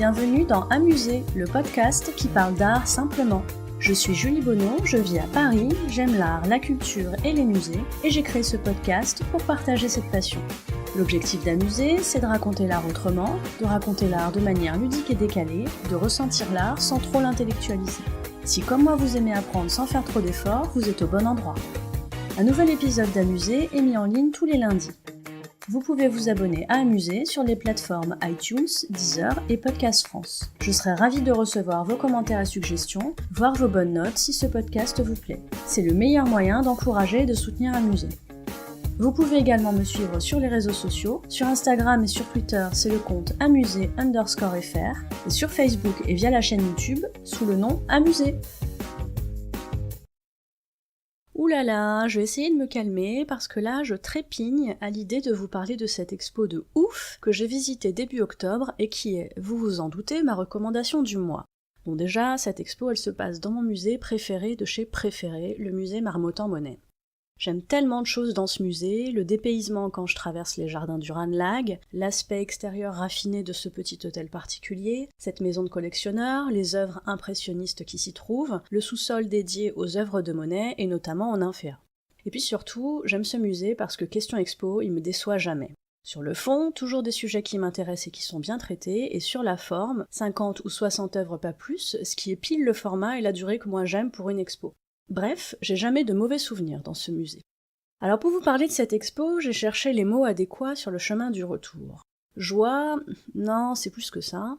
bienvenue dans Amuser, le podcast qui parle d'art simplement. Je suis Julie Bonneau, je vis à Paris, j'aime l'art, la culture et les musées, et j'ai créé ce podcast pour partager cette passion. L'objectif d'Amuser, c'est de raconter l'art autrement, de raconter l'art de manière ludique et décalée, de ressentir l'art sans trop l'intellectualiser. Si comme moi vous aimez apprendre sans faire trop d'efforts, vous êtes au bon endroit. Un nouvel épisode d'Amuser est mis en ligne tous les lundis. Vous pouvez vous abonner à Amuser sur les plateformes iTunes, Deezer et Podcast France. Je serai ravie de recevoir vos commentaires et suggestions, voire vos bonnes notes si ce podcast vous plaît. C'est le meilleur moyen d'encourager et de soutenir Amuser. Vous pouvez également me suivre sur les réseaux sociaux. Sur Instagram et sur Twitter, c'est le compte amuser_fr et sur Facebook et via la chaîne YouTube sous le nom Amuser. Ouh là là, je vais essayer de me calmer parce que là je trépigne à l'idée de vous parler de cette expo de ouf que j'ai visitée début octobre et qui est, vous vous en doutez, ma recommandation du mois. Bon déjà, cette expo elle se passe dans mon musée préféré de chez préféré, le musée Marmottan-Monet. J'aime tellement de choses dans ce musée, le dépaysement quand je traverse les jardins du Ranelagh, l'aspect extérieur raffiné de ce petit hôtel particulier, cette maison de collectionneurs, les œuvres impressionnistes qui s'y trouvent, le sous-sol dédié aux œuvres de Monet et notamment en nymphéa. Et puis surtout, j'aime ce musée parce que Question Expo, il me déçoit jamais. Sur le fond, toujours des sujets qui m'intéressent et qui sont bien traités, et sur la forme, 50 ou 60 œuvres pas plus, ce qui est pile le format et la durée que moi j'aime pour une expo. Bref, j'ai jamais de mauvais souvenirs dans ce musée. Alors pour vous parler de cette expo, j'ai cherché les mots adéquats sur le chemin du retour. Joie, non, c'est plus que ça.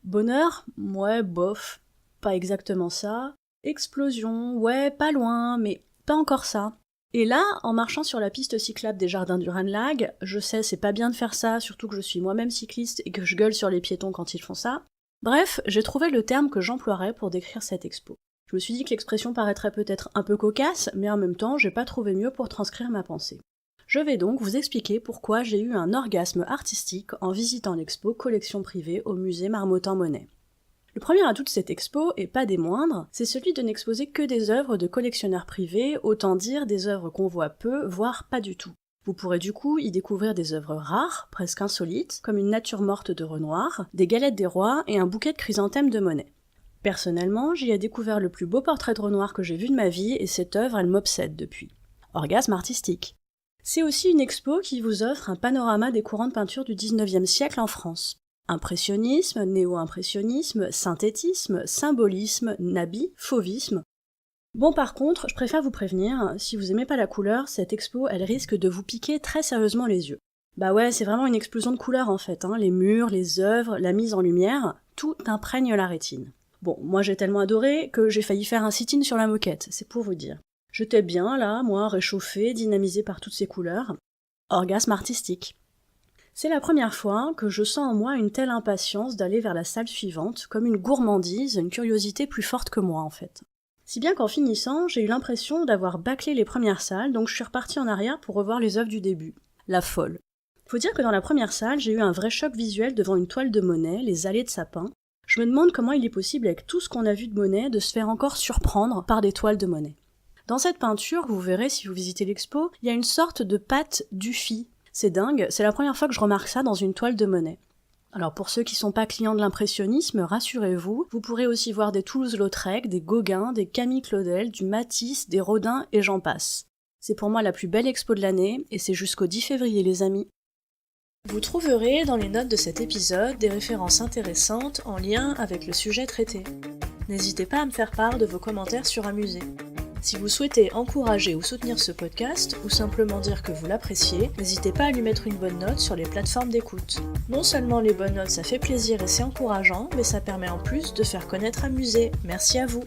Bonheur, ouais, bof, pas exactement ça. Explosion, ouais, pas loin, mais pas encore ça. Et là, en marchant sur la piste cyclable des jardins du Ranelagh, je sais, c'est pas bien de faire ça, surtout que je suis moi-même cycliste et que je gueule sur les piétons quand ils font ça. Bref, j'ai trouvé le terme que j'emploierais pour décrire cette expo. Je me suis dit que l'expression paraîtrait peut-être un peu cocasse, mais en même temps, j'ai pas trouvé mieux pour transcrire ma pensée. Je vais donc vous expliquer pourquoi j'ai eu un orgasme artistique en visitant l'expo Collection privée au musée Marmottan-Monet. Le premier atout de cette expo, et pas des moindres, c'est celui de n'exposer que des œuvres de collectionneurs privés, autant dire des œuvres qu'on voit peu, voire pas du tout. Vous pourrez du coup y découvrir des œuvres rares, presque insolites, comme une nature morte de Renoir, des galettes des rois et un bouquet de chrysanthèmes de Monet. Personnellement, j'y ai découvert le plus beau portrait de Renoir que j'ai vu de ma vie et cette œuvre, elle m'obsède depuis. Orgasme artistique. C'est aussi une expo qui vous offre un panorama des courants de peinture du XIXe siècle en France. Impressionnisme, néo-impressionnisme, synthétisme, symbolisme, nabi, fauvisme. Bon par contre, je préfère vous prévenir, si vous aimez pas la couleur, cette expo, elle risque de vous piquer très sérieusement les yeux. Bah ouais, c'est vraiment une explosion de couleurs en fait, les murs, les œuvres, la mise en lumière, tout imprègne la rétine. Bon, moi j'ai tellement adoré que j'ai failli faire un sit-in sur la moquette, c'est pour vous dire. J'étais bien là, moi, réchauffée, dynamisée par toutes ces couleurs. Orgasme artistique. C'est la première fois que je sens en moi une telle impatience d'aller vers la salle suivante, comme une gourmandise, une curiosité plus forte que moi en fait. Si bien qu'en finissant, j'ai eu l'impression d'avoir bâclé les premières salles, donc je suis repartie en arrière pour revoir les œuvres du début. La folle. Faut dire que dans la première salle, j'ai eu un vrai choc visuel devant une toile de Monet, les allées de sapin. Je me demande comment il est possible, avec tout ce qu'on a vu de Monet, de se faire encore surprendre par des toiles de Monet. Dans cette peinture, vous verrez si vous visitez l'expo, il y a une sorte de patte Dufy. C'est dingue, c'est la première fois que je remarque ça dans une toile de Monet. Alors pour ceux qui sont pas clients de l'impressionnisme, rassurez-vous, vous pourrez aussi voir des Toulouse-Lautrec, des Gauguin, des Camille Claudel, du Matisse, des Rodin et j'en passe. C'est pour moi la plus belle expo de l'année, et c'est jusqu'au 10 février les amis. Vous trouverez dans les notes de cet épisode des références intéressantes en lien avec le sujet traité. N'hésitez pas à me faire part de vos commentaires sur Amuser. Si vous souhaitez encourager ou soutenir ce podcast, ou simplement dire que vous l'appréciez, n'hésitez pas à lui mettre une bonne note sur les plateformes d'écoute. Non seulement les bonnes notes ça fait plaisir et c'est encourageant, mais ça permet en plus de faire connaître Amuser. Merci à vous.